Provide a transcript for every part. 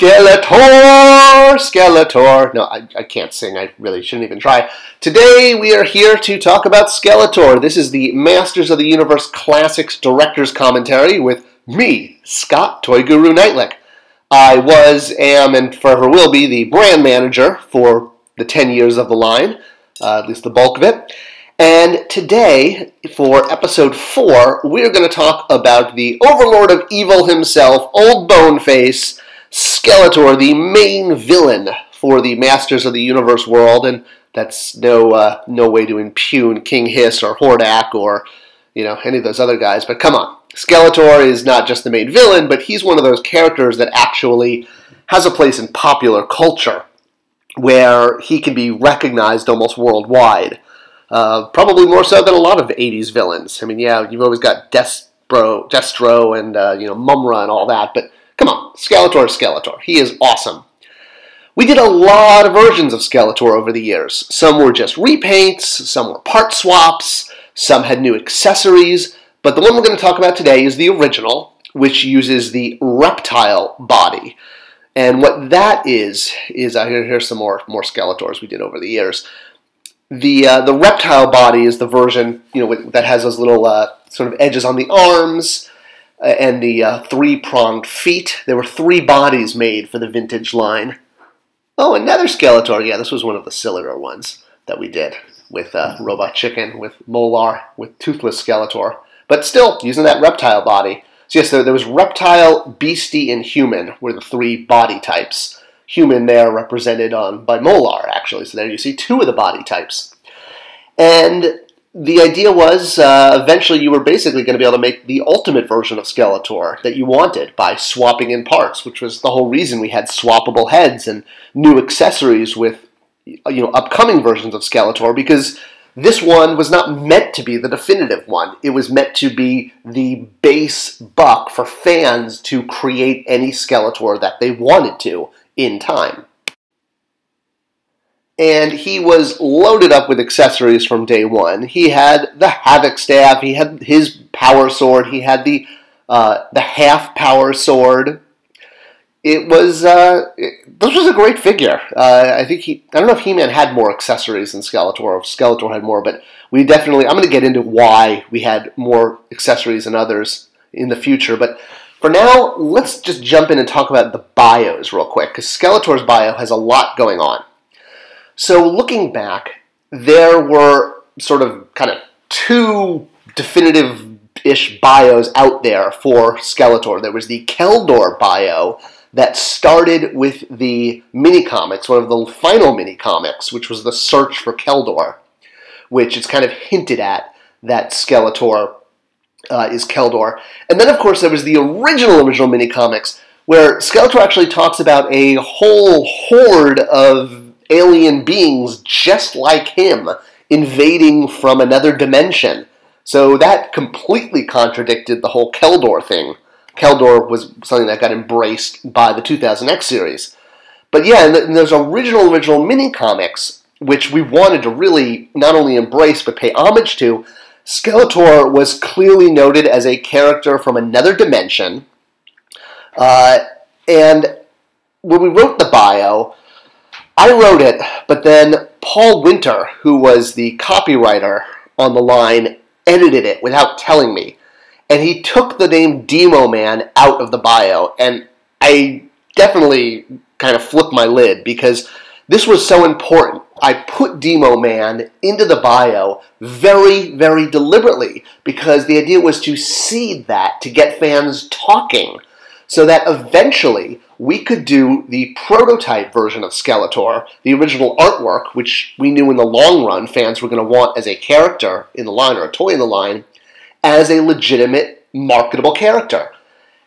Skeletor! Skeletor! No, I can't sing. I really shouldn't even try. Today we are here to talk about Skeletor. This is the Masters of the Universe Classics Director's Commentary with me, Scott ToyGuru Neitlich. I was, am, and forever will be the brand manager for the 10 years of the line, at least the bulk of it. And today, for episode 4, we're going to talk about the Overlord of Evil himself, Old Boneface, Skeletor, the main villain for the Masters of the Universe world, and that's no way to impugn King Hiss or Hordak or any of those other guys. But come on, Skeletor is not just the main villain, but he's one of those characters that actually has a place in popular culture, where he can be recognized almost worldwide. Probably more so than a lot of 80s villains. I mean, yeah, you've always got Destro and Mumra and all that, but come on, Skeletor is Skeletor. He is awesome. We did a lot of versions of Skeletor over the years. Some were just repaints, some were part swaps, some had new accessories, but the one we're going to talk about today is the original, which uses the reptile body. And what that is here's some more Skeletors we did over the years. The reptile body is the version that has those little sort of edges on the arms and the three-pronged feet. There were 3 bodies made for the vintage line. Oh, another Skeletor. Yeah, this was one of the sillier ones that we did with Robot Chicken, with Molar, with Toothless Skeletor. But still, using that reptile body. So yes, there was reptile, beastie, and human were the 3 body types. Human there represented by Molar, actually. So there you see 2 of the body types. And the idea was eventually you were basically going to be able to make the ultimate version of Skeletor that you wanted by swapping in parts, which was the whole reason we had swappable heads and new accessories with upcoming versions of Skeletor, because this one was not meant to be the definitive one. It was meant to be the base buck for fans to create any Skeletor that they wanted to in time. And he was loaded up with accessories from day one. He had the Havoc Staff, he had his Power Sword, he had the half Power Sword. It was this was a great figure. I don't know if He-Man had more accessories than Skeletor, or if Skeletor had more, but we definitely, I'm going to get into why we had more accessories than others in the future. But for now, let's just jump in and talk about the bios real quick, because Skeletor's bio has a lot going on. So looking back, there were sort of kind of 2 definitive-ish bios out there for Skeletor. There was the Keldor bio that started with the mini-comics, one of the final mini-comics, which was the search for Keldor, which is kind of hinted at that Skeletor is Keldor. And then, of course, there was the original mini-comics, where Skeletor actually talks about a whole horde of alien beings just like him invading from another dimension. So that completely contradicted the whole Keldor thing. Keldor was something that got embraced by the 2000X series. But yeah, and those original mini-comics, which we wanted to really not only embrace but pay homage to, Skeletor was clearly noted as a character from another dimension. And when we wrote the bio, I wrote it, but then Paul Winter, who was the copywriter on the line, edited it without telling me. And he took the name Demo Man out of the bio, and I definitely kind of flipped my lid, because this was so important. I put Demo Man into the bio very, very deliberately, because the idea was to seed that, to get fans talking, so that eventually we could do the prototype version of Skeletor, the original artwork, which we knew in the long run fans were going to want as a character in the line or a toy in the line, as a legitimate, marketable character.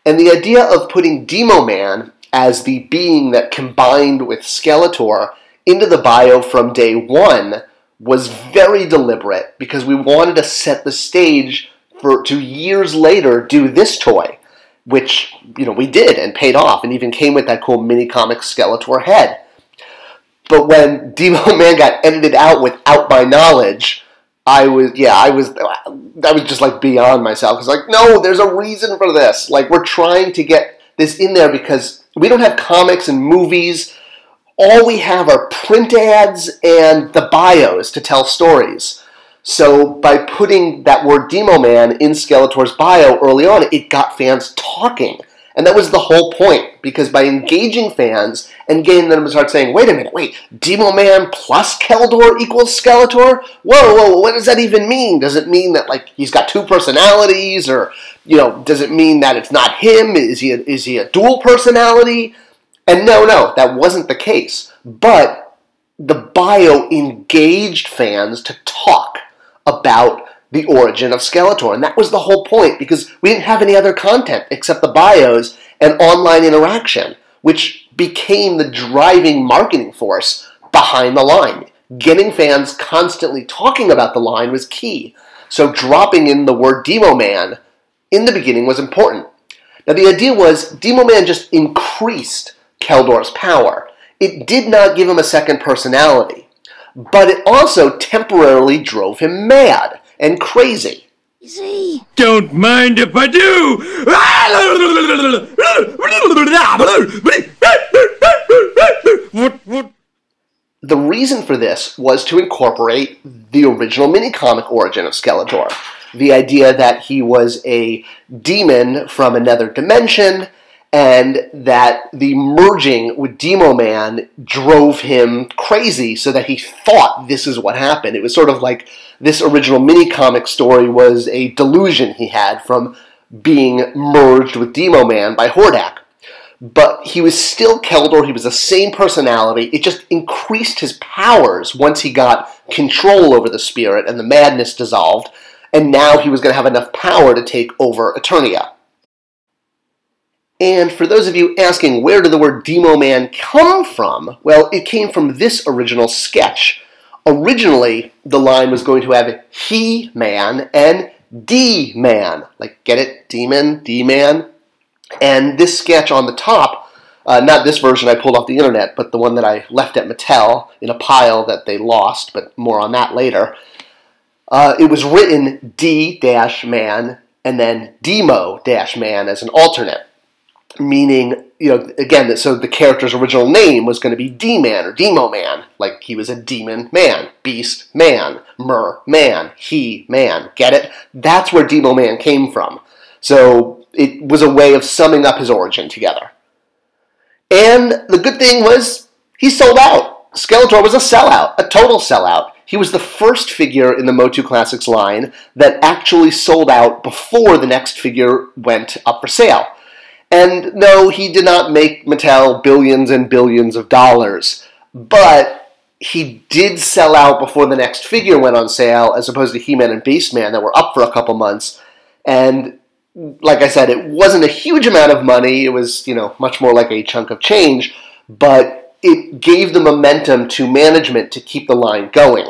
And the idea of putting Demo Man as the being that combined with Skeletor into the bio from day one was very deliberate, because we wanted to set the stage to years later do this toy, which we did and paid off, and even came with that cool mini-comic Skeletor head. But when Demo Man got edited out without my knowledge, I was just like beyond myself. Because like, no, there's a reason for this. Like, we're trying to get this in there because We don't have comics and movies. All we have are print ads and the bios to tell stories. So by putting that word Demo Man in Skeletor's bio early on, it got fans talking. And that was the whole point, because by engaging fans and getting them to start saying, wait a minute, Demo Man plus Keldor equals Skeletor? Whoa, what does that even mean? Does it mean that, like, he's got two personalities? Or, you know, does it mean that it's not him? Is he a dual personality? And no, that wasn't the case. But the bio engaged fans to talk about the origin of Skeletor. And that was the whole point, because we didn't have any other content except the bios and online interaction, which became the driving marketing force behind the line. Getting fans constantly talking about the line was key. So dropping in the word Demo Man in the beginning was important. Now the idea was Demo Man just increased Keldor's power. It did not give him a second personality, but it also temporarily drove him mad and crazy. See? Don't mind if I do! The reason for this was to incorporate the original mini-comic origin of Skeletor. The idea that he was a demon from another dimension, and that the merging with Demo Man drove him crazy so that he thought this is what happened. It was sort of like this original mini-comic story was a delusion he had from being merged with Demo Man by Hordak. But he was still Keldor, he was the same personality, it just increased his powers once he got control over the spirit and the madness dissolved, and now he was going to have enough power to take over Eternia. And for those of you asking, where did the word Demo Man come from? Well, it came from this original sketch. Originally, the line was going to have He-Man and D-Man. Like, get it? Demon, D-Man. And this sketch on the top, not this version I pulled off the internet, but the one that I left at Mattel in a pile that they lost, but more on that later. It was written D-Man and then Demo-Man as an alternate. Meaning, you know, again, so the character's original name was going to be D-Man or Demo Man, like he was a demon man, beast man, man, he-man, get it? That's where Demo Man came from. So it was a way of summing up his origin together. And the good thing was, he sold out. Skeletor was a sellout, a total sellout. He was the first figure in the MOTUC Classics line that actually sold out before the next figure went up for sale. And no, he did not make Mattel billions and billions of dollars, but he did sell out before the next figure went on sale, as opposed to He-Man and Beastman that were up for a couple months. And like I said, it wasn't a huge amount of money. It was, you know, much more like a chunk of change, but it gave the momentum to management to keep the line going.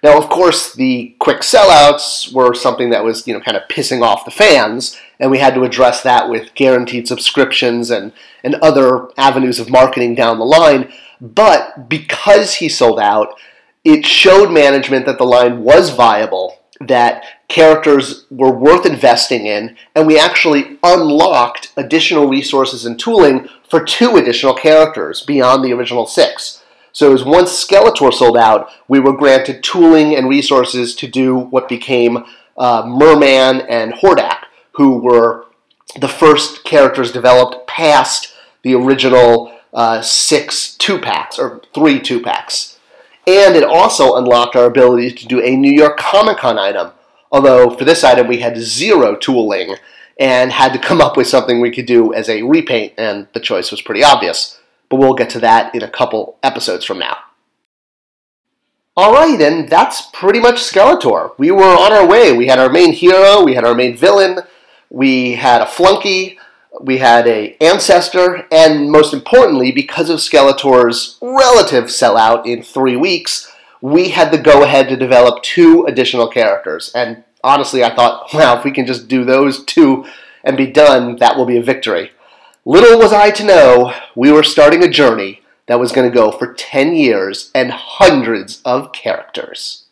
Now, of course, the quick sellouts were something that was, you know, kind of pissing off the fans, and we had to address that with guaranteed subscriptions and other avenues of marketing down the line. But because he sold out, it showed management that the line was viable, that characters were worth investing in, and we actually unlocked additional resources and tooling for 2 additional characters beyond the original 6. So it was once Skeletor sold out, we were granted tooling and resources to do what became Merman and Hordak, who were the first characters developed past the original 6 2-packs, or 3 2-packs. And it also unlocked our ability to do a New York Comic Con item, although for this item we had 0 tooling and had to come up with something we could do as a repaint, and the choice was pretty obvious. But we'll get to that in a couple episodes from now. Alright, and that's pretty much Skeletor. We were on our way. We had our main hero, we had our main villain, we had a flunky, we had an ancestor, and most importantly, because of Skeletor's relative sellout in 3 weeks, we had the go-ahead to develop 2 additional characters. And honestly, I thought, wow, if we can just do those 2 and be done, that will be a victory. Little was I to know, we were starting a journey that was going to go for 10 years and hundreds of characters.